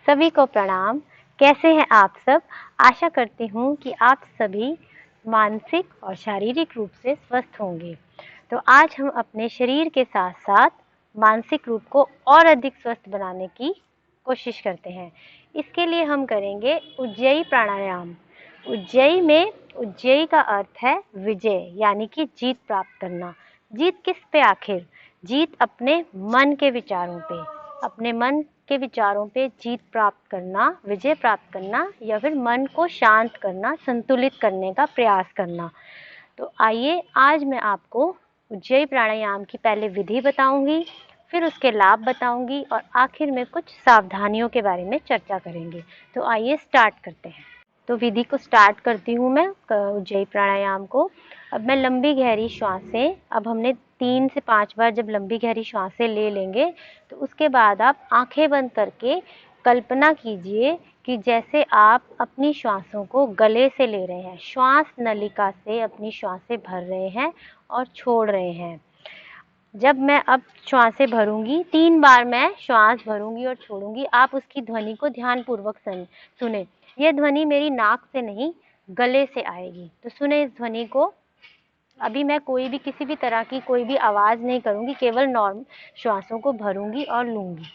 सभी को प्रणाम। कैसे हैं आप सब? आशा करती हूँ कि आप सभी मानसिक और शारीरिक रूप से स्वस्थ होंगे। तो आज हम अपने शरीर के साथ साथ मानसिक रूप को और अधिक स्वस्थ बनाने की कोशिश करते हैं। इसके लिए हम करेंगे उज्जयी प्राणायाम। उज्जयी का अर्थ है विजय, यानी कि जीत प्राप्त करना। जीत किस पे आखिर? जीत अपने मन के विचारों पे, अपने मन के विचारों पे जीत प्राप्त करना, विजय प्राप्त करना, या फिर मन को शांत करना, संतुलित करने का प्रयास करना। तो आइए आज मैं आपको उज्जयी प्राणायाम की पहले विधि बताऊंगी, फिर उसके लाभ बताऊंगी और आखिर में कुछ सावधानियों के बारे में चर्चा करेंगे। तो आइए स्टार्ट करते हैं। तो विधि को स्टार्ट करती हूँ मैं उज्जयी प्राणायाम को। अब मैं लंबी गहरी श्वासें, अब हमने 3 से 5 बार जब लंबी गहरी श्वासें ले लेंगे तो उसके बाद आप आंखें बंद करके कल्पना कीजिए कि जैसे आप अपनी श्वासों को गले से ले रहे हैं, श्वास नलिका से अपनी श्वासें भर रहे हैं और छोड़ रहे हैं। जब मैं अब श्वासें भरूंगी, 3 बार मैं श्वास भरूंगी और छोड़ूंगी, आप उसकी ध्वनि को ध्यानपूर्वक सुने। यह ध्वनि मेरी नाक से नहीं, गले से आएगी। तो सुने इस ध्वनि को। अभी मैं कोई भी किसी भी तरह की कोई भी आवाज नहीं करूंगी, केवल नॉर्मल श्वासों को भरूंगी और लूंगी।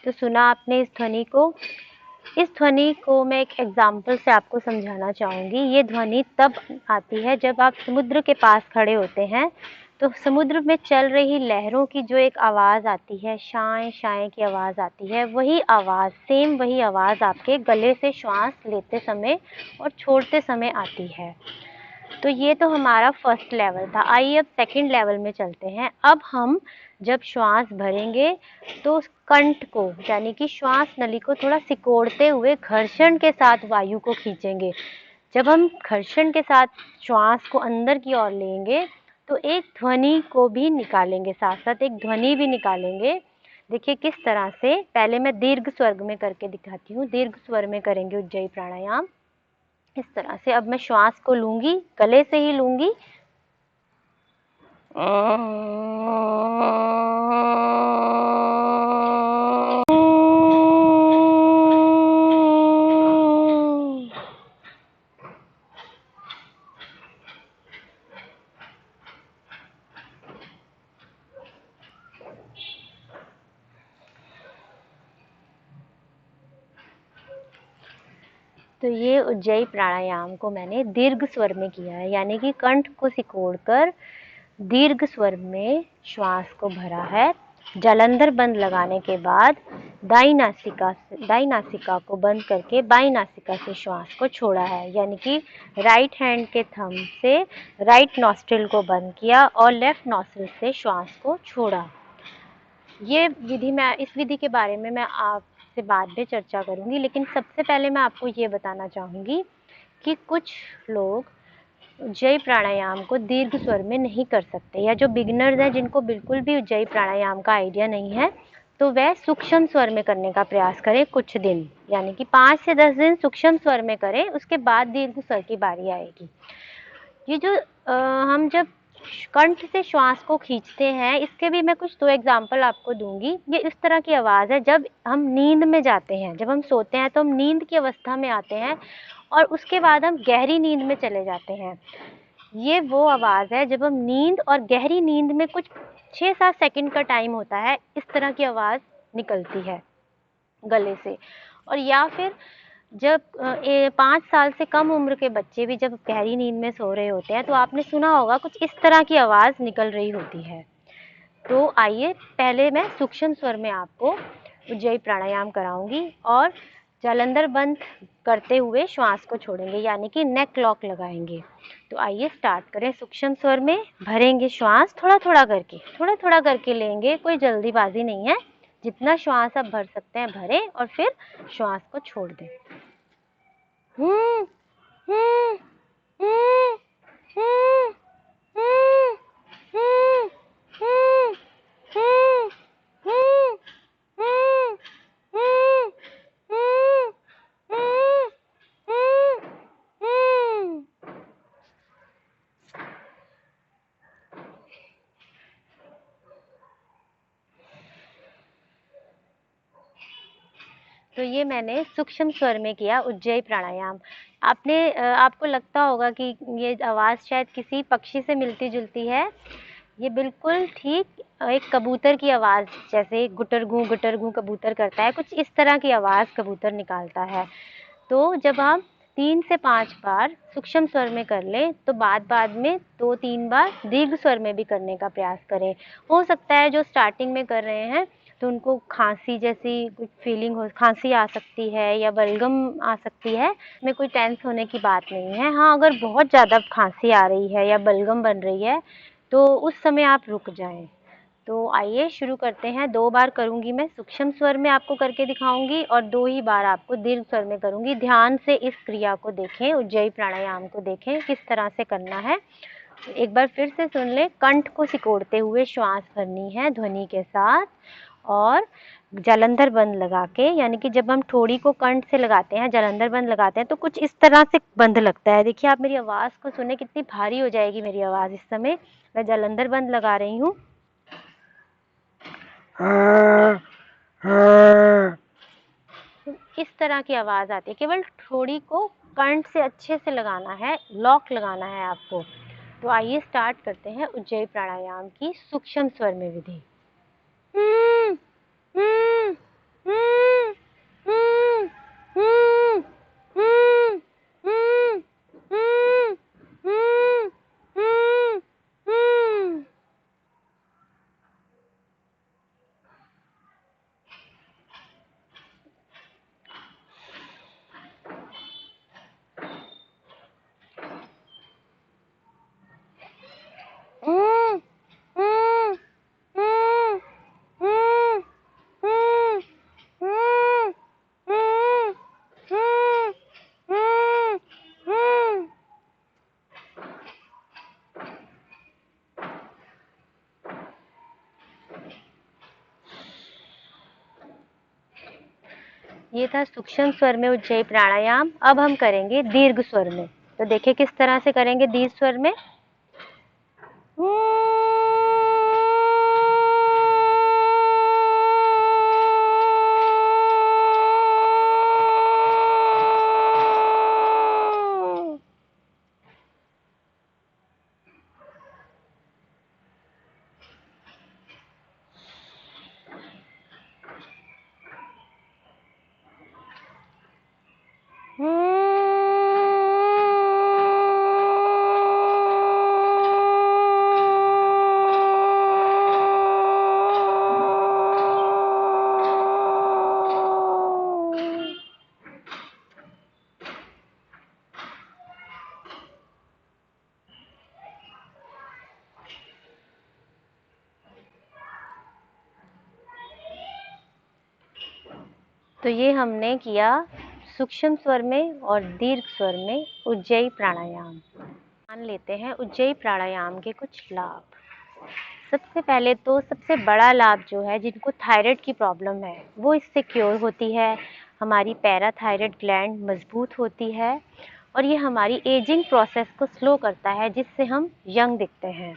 तो सुना आपने इस ध्वनि को। इस ध्वनि को मैं एक एग्जाम्पल से आपको समझाना चाहूँगी। ये ध्वनि तब आती है जब आप समुद्र के पास खड़े होते हैं, तो समुद्र में चल रही लहरों की जो एक आवाज़ आती है, शाएं शाएं की आवाज़ आती है, वही आवाज़, सेम वही आवाज़ आपके गले से श्वास लेते समय और छोड़ते समय आती है। तो ये तो हमारा फर्स्ट लेवल था। आइए अब सेकंड लेवल में चलते हैं। अब हम जब श्वास भरेंगे तो कंठ को, यानी कि श्वास नली को थोड़ा सिकोड़ते हुए घर्षण के साथ वायु को खींचेंगे। जब हम घर्षण के साथ श्वास को अंदर की ओर लेंगे तो एक ध्वनि को भी निकालेंगे, साथ साथ एक ध्वनि भी निकालेंगे। देखिए किस तरह से। पहले मैं दीर्घ स्वर में करके दिखाती हूँ। दीर्घ स्वर में करेंगे उज्जयी प्राणायाम इस तरह से। अब मैं श्वास को लूंगी, गले से ही लूंगी। तो ये उज्जयी प्राणायाम को मैंने दीर्घ स्वर में किया है, यानी कि कंठ को सिकोड़कर दीर्घ स्वर में श्वास को भरा है। जालंधर बंद लगाने के बाद दाई नासिका को बंद करके बाई नासिका से श्वास को छोड़ा है, यानी कि राइट हैंड के थंब से राइट नॉस्ट्रिल को बंद किया और लेफ्ट नॉस्ट्रिल से श्वास को छोड़ा। ये विधि, मैं इस विधि के बारे में मैं आपसे बाद में चर्चा करूंगी, लेकिन सबसे पहले मैं आपको ये बताना चाहूँगी कि कुछ लोग उज्जयी प्राणायाम को दीर्घ स्वर में नहीं कर सकते, या जो बिगिनर्स हैं जिनको बिल्कुल भी उज्जयी प्राणायाम का आइडिया नहीं है, तो वह सूक्ष्म स्वर में करने का प्रयास करें कुछ दिन, यानी कि 5 से 10 दिन सूक्ष्म स्वर में करें, उसके बाद दीर्घ स्वर की बारी आएगी। ये जो हम जब कंठ से श्वास को खींचते हैं, इसके भी मैं कुछ 2 एग्जाम्पल आपको दूंगी। ये इस तरह की आवाज़ है जब हम नींद में जाते हैं, जब हम सोते हैं तो हम नींद की अवस्था में आते हैं और उसके बाद हम गहरी नींद में चले जाते हैं। ये वो आवाज़ है जब हम नींद और गहरी नींद में कुछ 6-7 सेकंड का टाइम होता है, इस तरह की आवाज़ निकलती है गले से। और या फिर जब 5 साल से कम उम्र के बच्चे भी जब गहरी नींद में सो रहे होते हैं, तो आपने सुना होगा कुछ इस तरह की आवाज़ निकल रही होती है। तो आइए पहले मैं सूक्ष्म स्वर में आपको उज्जयी प्राणायाम कराऊंगी और जालंधर बंद करते हुए श्वास को छोड़ेंगे, यानी कि नेक लॉक लगाएंगे। तो आइए स्टार्ट करें। सूक्ष्म स्वर में भरेंगे श्वास, थोड़ा थोड़ा करके लेंगे, कोई जल्दीबाजी नहीं है। जितना श्वास आप भर सकते हैं भरें और फिर श्वास को छोड़ दें। हम्म हम्म हम्म हम्म हम्म हम्म हम्म हम्म हम्म हम्म हम्म हम्म हम्म हम्म। तो ये मैंने सूक्ष्म स्वर में किया उज्जयी प्राणायाम। आपको लगता होगा कि ये आवाज़ शायद किसी पक्षी से मिलती जुलती है। ये बिल्कुल ठीक एक कबूतर की आवाज़, जैसे गुटर गूं कबूतर करता है, कुछ इस तरह की आवाज़ कबूतर निकालता है। तो जब आप 3 से 5 बार सूक्ष्म स्वर में कर लें तो बाद में 2-3 बार दीर्घ स्वर में भी करने का प्रयास करें। हो सकता है जो स्टार्टिंग में कर रहे हैं तो उनको खांसी जैसी कुछ फीलिंग हो, खांसी आ सकती है या बलगम आ सकती है। इसमें कोई टेंस होने की बात नहीं है। हाँ, अगर बहुत ज़्यादा खांसी आ रही है या बलगम बन रही है तो उस समय आप रुक जाएं। तो आइए शुरू करते हैं। 2 बार करूँगी मैं सूक्ष्म स्वर में, आपको करके दिखाऊँगी और 2 ही बार आपको दीर्घ स्वर में करूँगी। ध्यान से इस क्रिया को देखें, उज्जयी प्राणायाम को देखें किस तरह से करना है। एक बार फिर से सुन लें। कंठ को सिकोड़ते हुए श्वास भरनी है ध्वनि के साथ और जालंधर बंद लगा के, यानी कि जब हम ठोड़ी को कंठ से लगाते हैं, जालंधर बंद लगाते हैं तो कुछ इस तरह से बंद लगता है। देखिए आप मेरी आवाज़ को सुने, कितनी भारी हो जाएगी मेरी आवाज़ इस समय। मैं जालंधर बंद लगा रही हूँ। इस तरह की आवाज़ आती है। केवल ठोड़ी को कंठ से अच्छे से लगाना है, लॉक लगाना है आपको। तो आइए स्टार्ट करते हैं उज्जयी प्राणायाम की सूक्ष्म स्वर में विधि। ये था सूक्ष्म स्वर में उज्जयी प्राणायाम। अब हम करेंगे दीर्घ स्वर में। तो देखिए किस तरह से करेंगे दीर्घ स्वर में। तो ये हमने किया सूक्ष्म स्वर में और दीर्घ स्वर में उज्जयी प्राणायाम। मान लेते हैं उज्जयी प्राणायाम के कुछ लाभ। सबसे पहले तो सबसे बड़ा लाभ जो है, जिनको थायराइड की प्रॉब्लम है वो इससे क्योर होती है। हमारी पैराथायराइड ग्लैंड मजबूत होती है और ये हमारी एजिंग प्रोसेस को स्लो करता है, जिससे हम यंग दिखते हैं।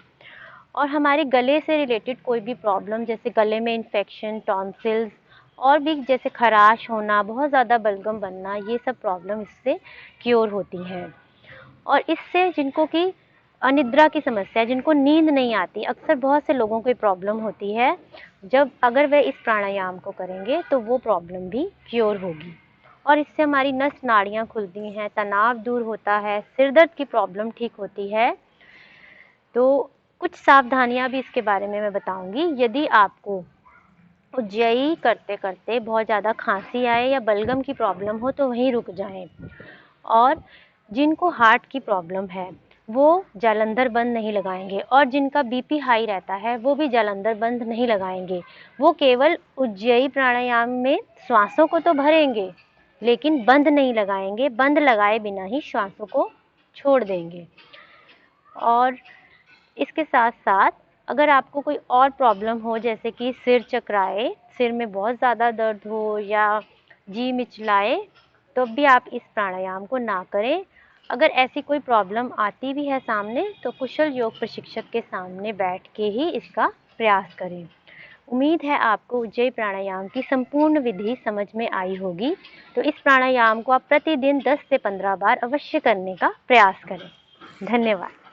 और हमारे गले से रिलेटेड कोई भी प्रॉब्लम, जैसे गले में इन्फेक्शन, टॉन्सिल्स और भी जैसे खराश होना, बहुत ज़्यादा बलगम बनना, ये सब प्रॉब्लम इससे क्योर होती हैं। और इससे जिनको कि अनिद्रा की समस्या है, जिनको नींद नहीं आती, अक्सर बहुत से लोगों को प्रॉब्लम होती है, जब अगर वे इस प्राणायाम को करेंगे तो वो प्रॉब्लम भी क्योर होगी। और इससे हमारी नस नाड़ियाँ खुलती हैं, तनाव दूर होता है, सिर दर्द की प्रॉब्लम ठीक होती है। तो कुछ सावधानियां भी इसके बारे में मैं बताऊंगी। यदि आपको उज्जयी करते करते बहुत ज़्यादा खांसी आए या बलगम की प्रॉब्लम हो तो वहीं रुक जाएं। और जिनको हार्ट की प्रॉब्लम है वो जालंधर बंद नहीं लगाएंगे, और जिनका बीपी हाई रहता है वो भी जालंधर बंद नहीं लगाएंगे। वो केवल उज्जयी प्राणायाम में श्वासों को तो भरेंगे लेकिन बंद नहीं लगाएंगे, बंद लगाए बिना ही श्वासों को छोड़ देंगे। और इसके साथ साथ अगर आपको कोई और प्रॉब्लम हो, जैसे कि सिर चकराए, सिर में बहुत ज़्यादा दर्द हो या जी मिचलाए, तो भी आप इस प्राणायाम को ना करें। अगर ऐसी कोई प्रॉब्लम आती भी है सामने तो कुशल योग प्रशिक्षक के सामने बैठ के ही इसका प्रयास करें। उम्मीद है आपको उज्जयी प्राणायाम की संपूर्ण विधि समझ में आई होगी। तो इस प्राणायाम को आप प्रतिदिन 10 से 15 बार अवश्य करने का प्रयास करें। धन्यवाद।